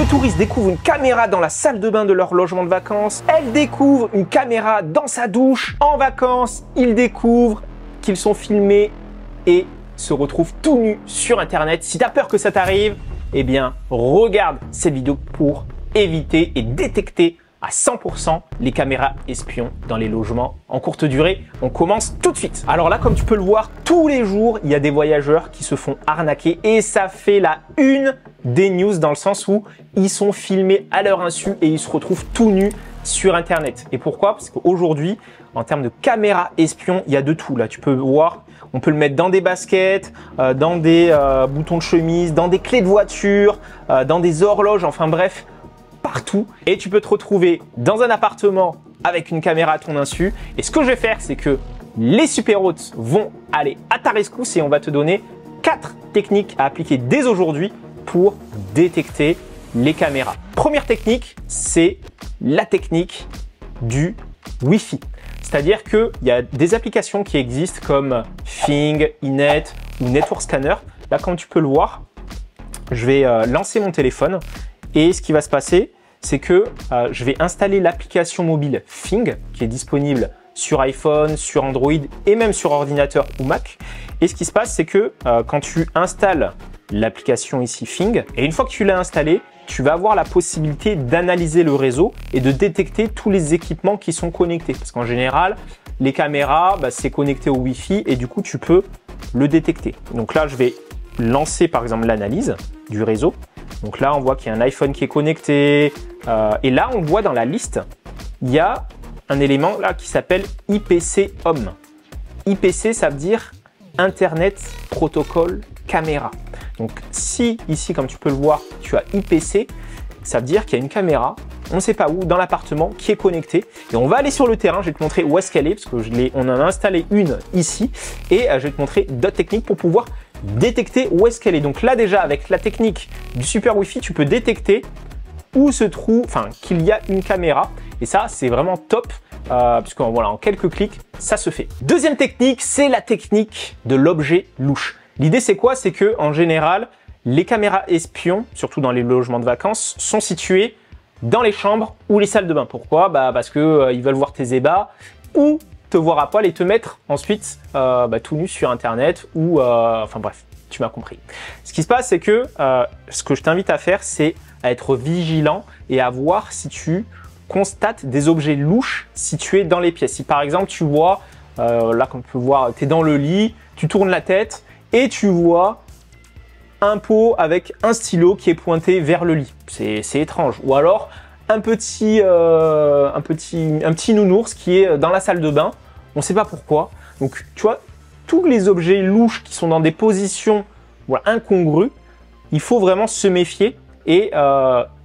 Le touriste découvre une caméra dans la salle de bain de leur logement de vacances. Elle découvre une caméra dans sa douche. En vacances, ils découvrent qu'ils sont filmés et se retrouvent tout nus sur Internet. Si tu as peur que ça t'arrive, eh bien, regarde cette vidéo pour éviter et détecter à 100% les caméras espions dans les logements en courte durée. On commence tout de suite. Alors là, comme tu peux le voir, tous les jours, il y a des voyageurs qui se font arnaquer et ça fait la une des news dans le sens où ils sont filmés à leur insu et ils se retrouvent tout nus sur Internet. Et pourquoi? Parce qu'aujourd'hui, en termes de caméras espions, il y a de tout. Là, tu peux voir, on peut le mettre dans des baskets, dans des boutons de chemise, dans des clés de voiture, dans des horloges, enfin bref, partout. Et tu peux te retrouver dans un appartement avec une caméra à ton insu. Et ce que je vais faire, c'est que les super hôtes vont aller à ta rescousse et on va te donner 4 techniques à appliquer dès aujourd'hui pour détecter les caméras. Première technique, c'est la technique du Wi-Fi. C'est-à-dire qu'il y a des applications qui existent comme Fing, Inet ou Network Scanner. Là, comme tu peux le voir, je vais lancer mon téléphone. Et ce qui va se passer, c'est que je vais installer l'application mobile Fing qui est disponible sur iPhone, sur Android et même sur ordinateur ou Mac. Et ce qui se passe, c'est que quand tu installes l'application ici Fing, et une fois que tu l'as installée, tu vas avoir la possibilité d'analyser le réseau et de détecter tous les équipements qui sont connectés. Parce qu'en général, les caméras, c'est connecté au Wi-Fi et du coup, tu peux le détecter. Donc là, je vais lancer par exemple l'analyse du réseau. Donc là, on voit qu'il y a un iPhone qui est connecté. Et là, on voit dans la liste, il y a un élément là qui s'appelle IPC Home. IPC, ça veut dire Internet Protocol Caméra. Donc si ici, comme tu peux le voir, tu as IPC, ça veut dire qu'il y a une caméra, on ne sait pas où, dans l'appartement, qui est connectée. Et on va aller sur le terrain, je vais te montrer où est-ce qu'elle est, parce qu'on en a installé une ici. Et je vais te montrer d'autres techniques pour pouvoir détecter où est-ce qu'elle est. Donc là déjà, avec la technique du super Wi-Fi, tu peux détecter où se trouve, qu'il y a une caméra. Et ça, c'est vraiment top, puisque voilà, en quelques clics, ça se fait. Deuxième technique, c'est la technique de l'objet louche. L'idée, c'est quoi? C'est que en général, les caméras espions, surtout dans les logements de vacances, sont situées dans les chambres ou les salles de bain. Pourquoi? Parce que ils veulent voir tes ébats ou te voir à poil et te mettre ensuite tout nu sur Internet ou enfin bref, tu m'as compris. Ce qui se passe, c'est que ce que je t'invite à faire, c'est à être vigilant et à voir si tu constates des objets louches situés dans les pièces. Si par exemple tu vois, là comme tu peux voir, tu es dans le lit, tu tournes la tête et tu vois un pot avec un stylo qui est pointé vers le lit. C'est étrange. Ou alors un petit nounours qui est dans la salle de bain. On ne sait pas pourquoi. Donc, tu vois, tous les objets louches qui sont dans des positions incongrues, il faut vraiment se méfier et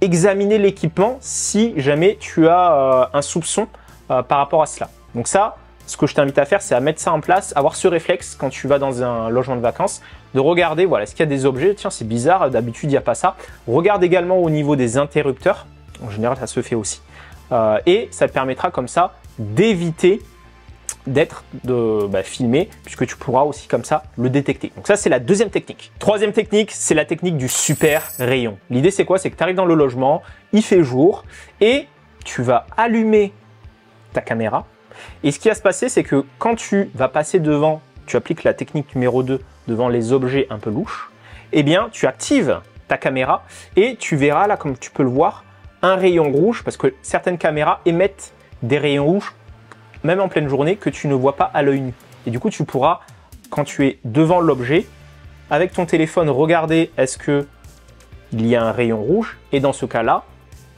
examiner l'équipement si jamais tu as un soupçon par rapport à cela. Donc ça, ce que je t'invite à faire, c'est à mettre ça en place, avoir ce réflexe quand tu vas dans un logement de vacances, de regarder, voilà, est-ce qu'il y a des objets? Tiens, c'est bizarre, d'habitude, il n'y a pas ça. Regarde également au niveau des interrupteurs. En général, ça se fait aussi. Et ça te permettra comme ça d'éviter d'être filmé, puisque tu pourras aussi comme ça le détecter. Donc ça, c'est la deuxième technique. Troisième technique, c'est la technique du super rayon. L'idée, c'est quoi? C'est que tu arrives dans le logement, il fait jour, et tu vas allumer ta caméra. Et ce qui va se passer, c'est que quand tu vas passer devant, tu appliques la technique numéro 2 devant les objets un peu louches, eh bien, tu actives ta caméra et tu verras là, comme tu peux le voir, un rayon rouge, parce que certaines caméras émettent des rayons rouges, même en pleine journée, que tu ne vois pas à l'œil nu. Et du coup, tu pourras, quand tu es devant l'objet, avec ton téléphone, regarder est-ce qu'il y a un rayon rouge. Et dans ce cas-là,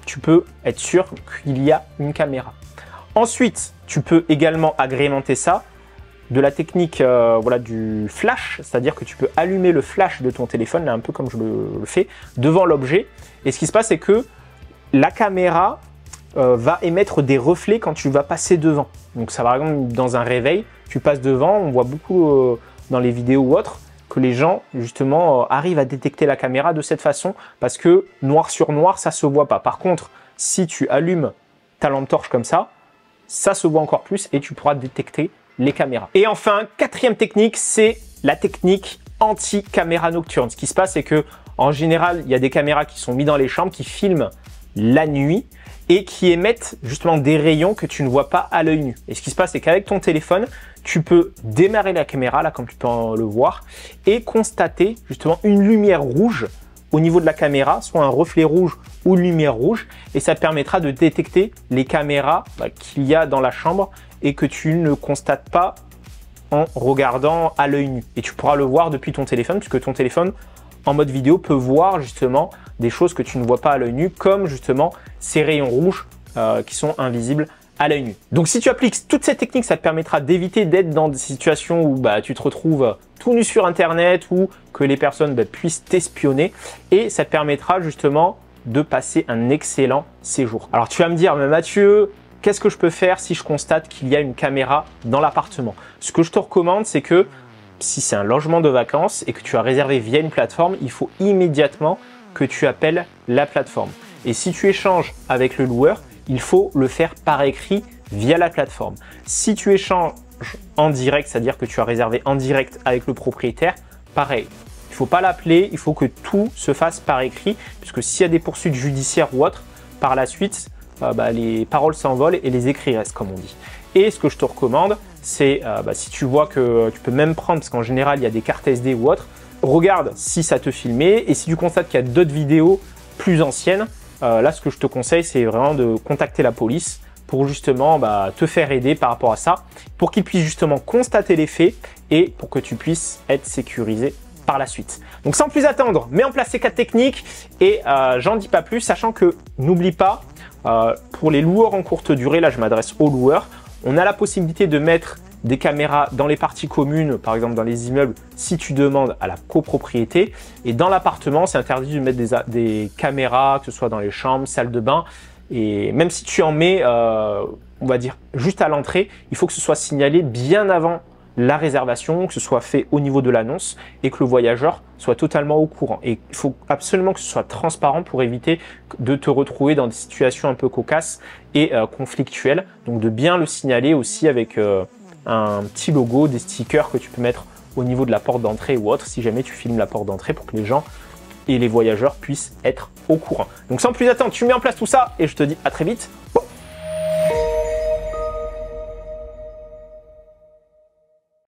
tu peux être sûr qu'il y a une caméra. Ensuite, tu peux également agrémenter ça de la technique du flash, c'est-à-dire que tu peux allumer le flash de ton téléphone, là, un peu comme je le fais, devant l'objet. Et ce qui se passe, c'est que la caméra va émettre des reflets quand tu vas passer devant. Donc ça, par exemple, dans un réveil, tu passes devant, on voit beaucoup dans les vidéos ou autres, que les gens, justement, arrivent à détecter la caméra de cette façon, parce que noir sur noir, ça se voit pas. Par contre, si tu allumes ta lampe torche comme ça se voit encore plus et tu pourras détecter les caméras. Et enfin, quatrième technique, c'est la technique anti-caméra nocturne. Ce qui se passe, c'est que en général, il y a des caméras qui sont mises dans les chambres, qui filment la nuit et qui émettent justement des rayons que tu ne vois pas à l'œil nu. Et ce qui se passe, c'est qu'avec ton téléphone, tu peux démarrer la caméra, là comme tu peux le voir, et constater justement une lumière rouge au niveau de la caméra, soit un reflet rouge ou une lumière rouge, et ça permettra de détecter les caméras qu'il y a dans la chambre et que tu ne constates pas en regardant à l'œil nu. Et tu pourras le voir depuis ton téléphone, puisque ton téléphone en mode vidéo peut voir justement des choses que tu ne vois pas à l'œil nu, comme justement ces rayons rouges qui sont invisibles à l'œil nu. Donc si tu appliques toutes ces techniques, ça te permettra d'éviter d'être dans des situations où tu te retrouves tout nu sur internet ou que les personnes puissent t'espionner, et ça te permettra justement de passer un excellent séjour. Alors tu vas me dire, mais Mathieu, qu'est-ce que je peux faire si je constate qu'il y a une caméra dans l'appartement? Ce que je te recommande, c'est que si c'est un logement de vacances et que tu as réservé via une plateforme, il faut immédiatement que tu appelles la plateforme. Et si tu échanges avec le loueur, il faut le faire par écrit via la plateforme. Si tu échanges en direct, c'est-à-dire que tu as réservé en direct avec le propriétaire, pareil. Il ne faut pas l'appeler, il faut que tout se fasse par écrit, puisque s'il y a des poursuites judiciaires ou autres, par la suite, les paroles s'envolent et les écrits restent, comme on dit. Et ce que je te recommande, c'est si tu vois que tu peux même prendre, parce qu'en général, il y a des cartes SD ou autres, regarde si ça te filmait, et si tu constates qu'il y a d'autres vidéos plus anciennes, là, ce que je te conseille, c'est vraiment de contacter la police pour justement te faire aider par rapport à ça, pour qu'ils puissent justement constater les faits et pour que tu puisses être sécurisé par la suite. Donc sans plus attendre, mets en place ces 4 techniques et j'en dis pas plus, sachant que n'oublie pas, pour les loueurs en courte durée, là je m'adresse aux loueurs, on a la possibilité de mettre des caméras dans les parties communes, par exemple dans les immeubles, si tu demandes à la copropriété. Et dans l'appartement, c'est interdit de mettre des caméras, que ce soit dans les chambres, salles de bain. Et même si tu en mets, on va dire, juste à l'entrée, il faut que ce soit signalé bien avant la réservation, que ce soit fait au niveau de l'annonce et que le voyageur soit totalement au courant. Et il faut absolument que ce soit transparent pour éviter de te retrouver dans des situations un peu cocasses et conflictuelles. Donc de bien le signaler aussi avec un petit logo, des stickers que tu peux mettre au niveau de la porte d'entrée ou autre, si jamais tu filmes la porte d'entrée, pour que les gens et les voyageurs puissent être au courant. Donc sans plus attendre, tu mets en place tout ça et je te dis à très vite